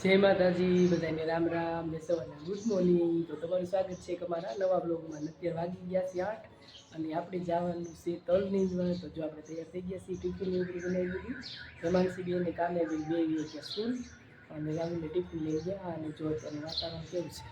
જય માતાજી બધાને રામ રામ ને સવારના ગુડ મોર્નિંગ. તો તમારું સ્વાગત છે કે અમારા નવા બ્લોગમાં. અત્યારે વાગી ગયા છે 8 અને આપણે જવાનું છે તલની જ. તો જો આપણે તૈયાર થઈ ગયા છીએ, ટિફિન એવું બનાવી દીધી. હેમાંશી બેન ને કાલે બે ગયા સ્કૂલ અને રામુને ટિફિન લઈ ગયા. અને જો અત્યારે વાતાવરણ કેવું છે.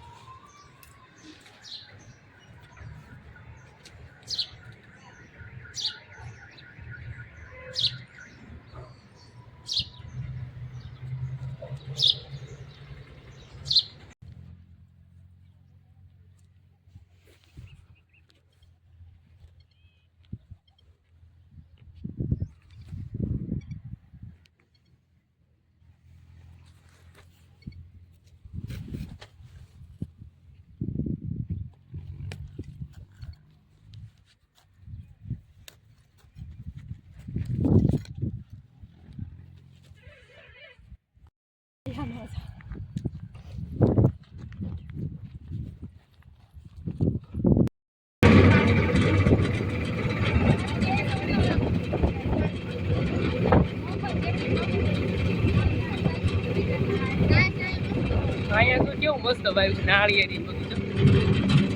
અહીંયા તો કેવું મસ્ત વાયુ છે, નાળિયેરી બધું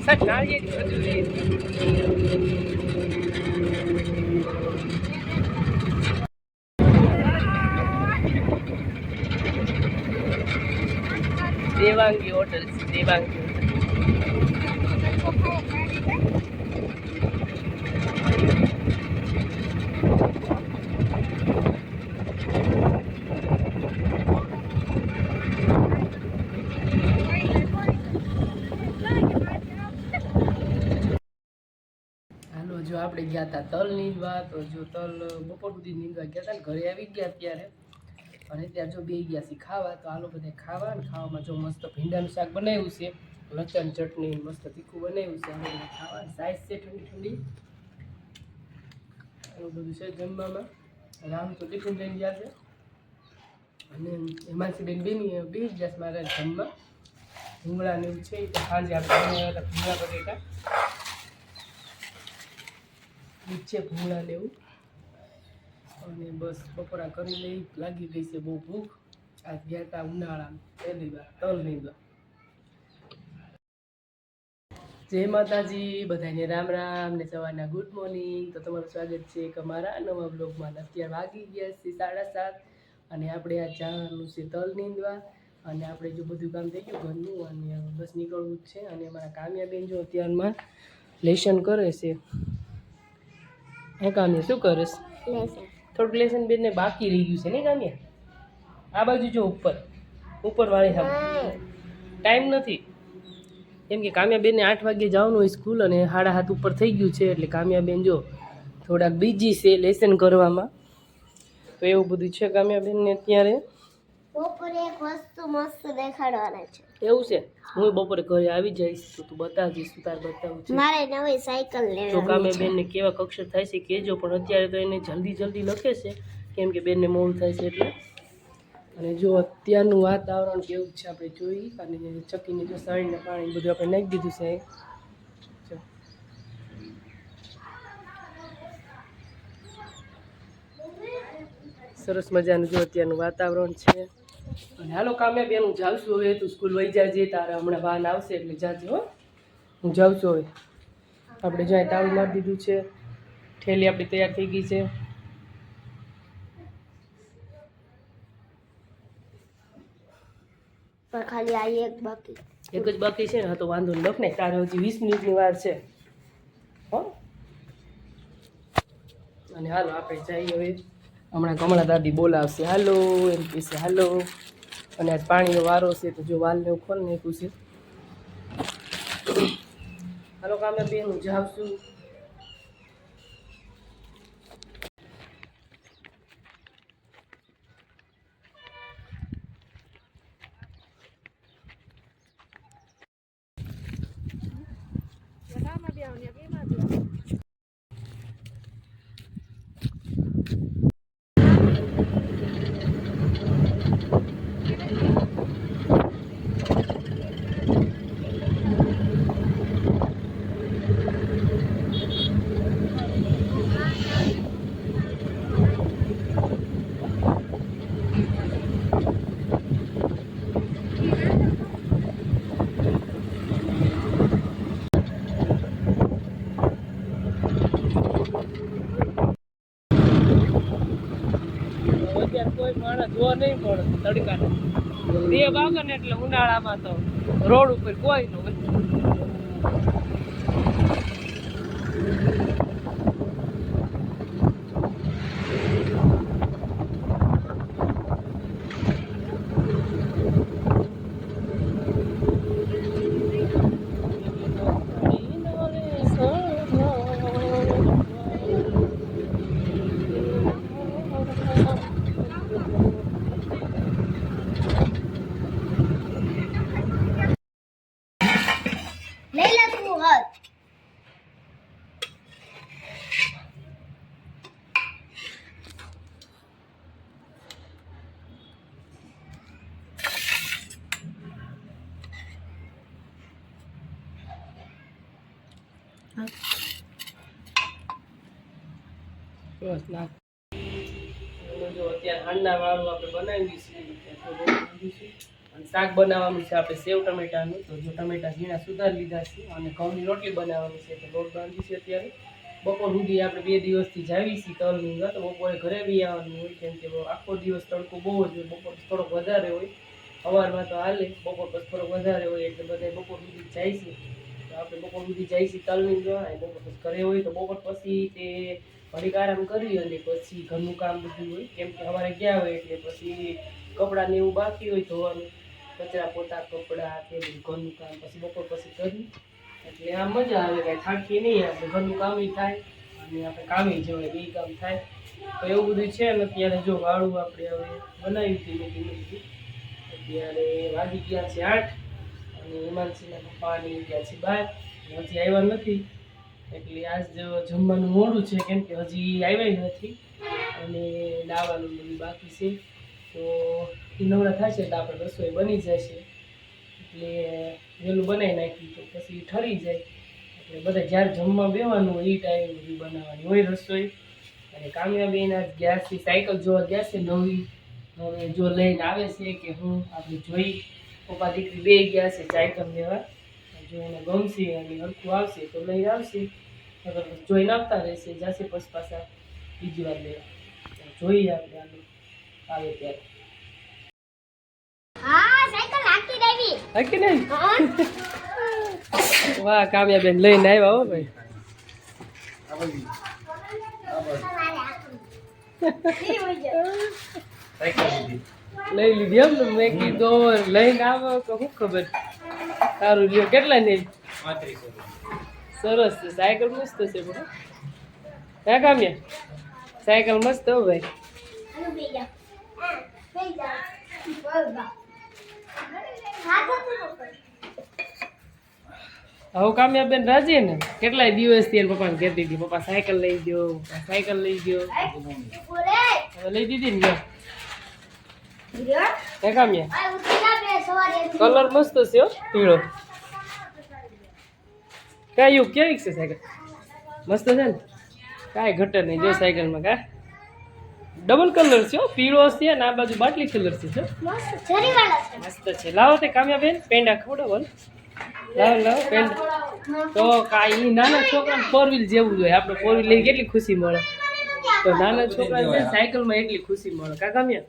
સાચ નાળિયેરી દેવાંગી હોટલ છે, દેવાંગી જો આપણે ગયા હતા તલ નીંદવા. તો જો તલ બપોર સુધી નીંદવા ગયા હતા ને ઘરે આવી ગયા અત્યારે. અને ત્યાં જો બે ગયા છે ખાવા. તો આલો બધા ખાવા ને ખાવામાં જો મસ્ત ભીંડાનું શાક બનાવ્યું છે, લસણ ચટણી મસ્ત તીખું બનાવ્યું છે. આલો બધા ખાવા સાઈઝ છે ઠંડી ઠંડી એવું બધું છે જમવામાં. રામ તો ટિફિન લઈને ગયા છે અને હેમાંશી બેન બે ગયા મારે જમવા. ભૂંગળા ને એવું છે તો સાંજે આપણે ભૂંગળા બટેટા નીચે ભૂંગળા લેવું અને બસ બપોરા કરી લઈ. લાગી ગઈ છે બહુ ભૂખ. આજ ગયા હતા ઉનાળામાં પહેલી વાર તલ નીંદવા. જય માતાજી બધાને રામ રામ ને સવારના ગુડ મોર્નિંગ. તો તમારું સ્વાગત છે એક અમારા નવા બ્લોગમાં. અત્યારે વાગી ગયા છે 7:30 અને આપણે આ જવાનું છે તલ નીંદવા. અને આપણે જો બધું કામ થઈ ગયું ઘરનું અને બસ નીકળવું જ છે. અને અમારા કામ્યાબેન જો અત્યારમાં લેશન કરે છે. હે કામ્યા શું કરસ? થોડુંક લેસન બેનને બાકી રહી ગયું છે ને કામ્યા? આ બાજુ જો ઉપર વાળી સામે ટાઈમ નથી. કેમ કે કામ્યાબેનને 8 વાગે જવાનું હોય સ્કૂલ અને 7:30 ઉપર થઈ ગયું છે. એટલે કામ્યાબેન જો થોડાક બીજી છે લેસન કરવામાં. તો એવું બધું છે કામ્યાબેનને અત્યારે. બપોરે એક વસ્તુ મસ્ત દેખાડવાના છે. એવું છે? હું બપોરે ઘરે આવી જઈશ તો તું બતાવીશ. તાર બતાવું છે મારે નવી સાયકલ લેવાની છે. તો કામ્યાબેનને કેવા અક્ષર થાય છે કહેજો. પણ અત્યારે તો એને જલ્દી લખે છે કેમ કે બેનને મોડું થાય છે એટલે. અને જો અત્યારનું વાતાવરણ કેવું છે આપણે જોઈ. અને ચક્કીને જો સાણીને પાણી બધું આપણે નાખી દીધું છે. સરસ મજાનું જો અત્યારનું વાતાવરણ છે. અને હાલો કામ્યાબેન હું જાઉં છું હવે. તું સ્કૂલ વહી જાજે. તારે હમણાં વાન આવશે એટલે જાજે હો. હું જાઉં છું હવે. આપણે જ્યાં તાળું મારી દીધું છે. ઠેલી આપણી તૈયાર થઈ ગઈ છે. પણ ખાલી આ એક જ બાકી છે ને. હા તો વાંધો નહીં લખ ને. તારે હજી 20 મિનિટની વાર છે હો. અને હાલો આપણે જઈએ હવે. હમણાં કમળા દાદી બોલાવશે હાલો એમ કહેશે હાલો. અને આજ પાણીનો વારો છે તો જો વાલને એવું ખોલી નાખ્યું છે. હાલો કામ્યાબેન હું જાઉં છું. તો નહીં મળે તડકાને તે બાગો ને એટલે ઉનાળામાં તો રોડ ઉપર કોઈ ન હોય. લઈ લે તું હાથ. બસ નાખ. જો અત્યારે હાંડના વાળું આપણે બનાવી દઈશું અને શાક બનાવવાનું છે આપણે સેવ ટમેટાનું. તો જો ટમેટા ઝીણા સુધારી લીધા છે અને ઘઉંની રોટલી બનાવવાની છે તો લોટ બાંધી છે અત્યારે. બપોર સુધી આપણે 2 દિવસથી જાવી છીએ તલની અંદર. તો બપોરે ઘરે બી આવવાનું હોય કેમ કે આખો દિવસ તડકો બહુ જ હોય, બપોર થોડોક વધારે હોય, સવારમાં તો હાલે, બપોર પછી થોડોક વધારે હોય એટલે બધા બપોર સુધી જાય છે. તો આપણે બપોર સુધી જાય છીએ તલની અંદર અને બપોર પછી ઘરે હોય તો બપોર પછી તે ઘડીક આરામ કરી અને પછી ઘરનું કામ બધું હોય કેમ કે અમારે ગયા હોય એટલે પછી કપડાં ને એવું બાકી હોય ધોવાનું, કચરા પોતા કપડાં કે બધું ઘરનું કામ પછી બપોર પછી કરી એટલે આમ મજા આવે, કાંઈ થાકીએ નહીં, આપણે ઘરનું કામ થાય અને આપણે કામે જવાય, બે કામ થાય. તો એવું બધું છે ને અત્યારે જો વાળું આપણે હવે બનાવ્યું હતું મેં ધીમે ધીમે. અત્યારે વાગી ગયા છે 8 અને હિમાંશીના પપ્પા ને ગયા છે 12, હજી આવ્યા નથી એટલે આજ જમવાનું મોડું છે કેમ કે હજી આવ્યા નથી અને લાવવાનું બધું બાકી છે. તો એ નવરા થશે એટલે આપણે રસોઈ બની જશે એટલે વહેલું બનાવી નાખ્યું તો પછી ઠરી જાય એટલે બધા જ્યારે જમવા બેવાનું હોય એ ટાઈમે બધું બનાવવાની હોય રસોઈ. અને કામયાબેન આજ ગયા છે સાયકલ જોવા ગયા છે નવી, હવે જો લઈને આવે છે કે હું આપણે જોઈ. પપ્પા દીકરી બે ગયા છે સાયકલ લેવા, જો એને ગમશે અને હરખું આવશે તો લઈને આવશે, અગર જોઈને આપતા રહેશે જશે પછી પાછા બીજી વાર લેવા. જોઈએ આપણે આનું આવે ત્યારે. હા સાયકલ હાકી દેવી. હાકી નહીં? વાહ કામયાબેન લઈને આવ્યા હો ભાઈ. લઈ લીધી એમ ને? મેં કીધું લઈને આવો કે શું ખબર. સારું લ્યો. કેટલા નહીં? સરસ છે સાયકલ, મસ્ત છે પણ. હે કામ્યા સાયકલ મસ્ત હો ભાઈ. હવે કામયાબેન રાજી ને? કેટલાય દિવસથી એના પપ્પાને કહેતી હતી પપ્પા સાયકલ લઈ દો, સાયકલ લઈ દો. હવે લઈ દીધી ને? હે કામ્યા કલર મસ્ત છે હો, પીળો. કયું કેવી છે સાયકલ? મસ્ત છે ને? કાંઈ ઘટે નહીં જો સાયકલમાં. કા ડબલ કલર છે હો, પીળો છે ને આ બાજુ બાટલી કલર છે. મસ્ત છે. લાવો તે કામ્યાબેન પેંડા ખવડાવો. લાવો લાવો પેંડા. તો કાંઈ નાના છોકરાને 4 વ્હીલ જેવું જોઈએ. આપણે 4 વ્હીલ લઈ કેટલી ખુશી મળે, તો નાના છોકરાને સાયકલમાં એટલી ખુશી મળે. કા કામ્યા?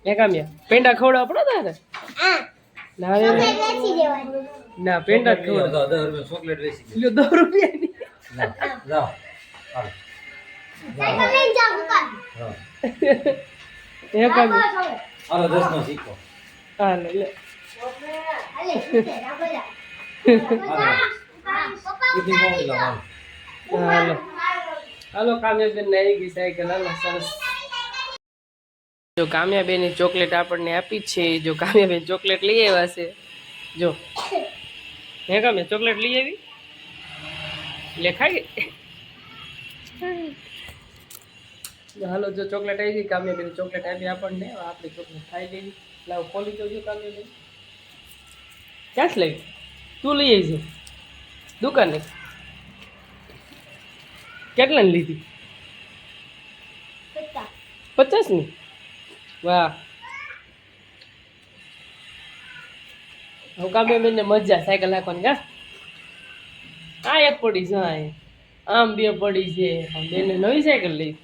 હે કામ્યા પેંડા ખવડાવવા પડે તારે? ના ના પેંડા જ ખવડાવ. 10 રૂપિયાની હે કામ્યા? હા લે હાલો હાલો કામ્યાબેન ને આવી ગઈ સાયકલ. હાલો સરસ. જો કામ્યાબેન ચોકલેટ આપણને આપી જ છે. જો કામ્યાબેન ચોકલેટ લઈ આવ્યા છે. જો હે કામ્યા ચોકલેટ લઈ આવી લે ખાઈ. હાલો જો ચોકલેટ આવી ગઈ, કામ્યાબેન ચોકલેટ આપી આપણને. આપણે ચોકલેટ ખાઈ લેવી. લાવ ખોલી તો જો કામ્યાબેન. ક્યાંથી લઈ? તું લઈ આવી છે દુકાને? કેટલાની લીધી? 50ની? વાહ. હવે કામ્યાબેન ને મજા સાયકલ નાખવાની. કા આ એક પડી છે, આમ 2 પડી છે. બેને નવી સાયકલ લઈ.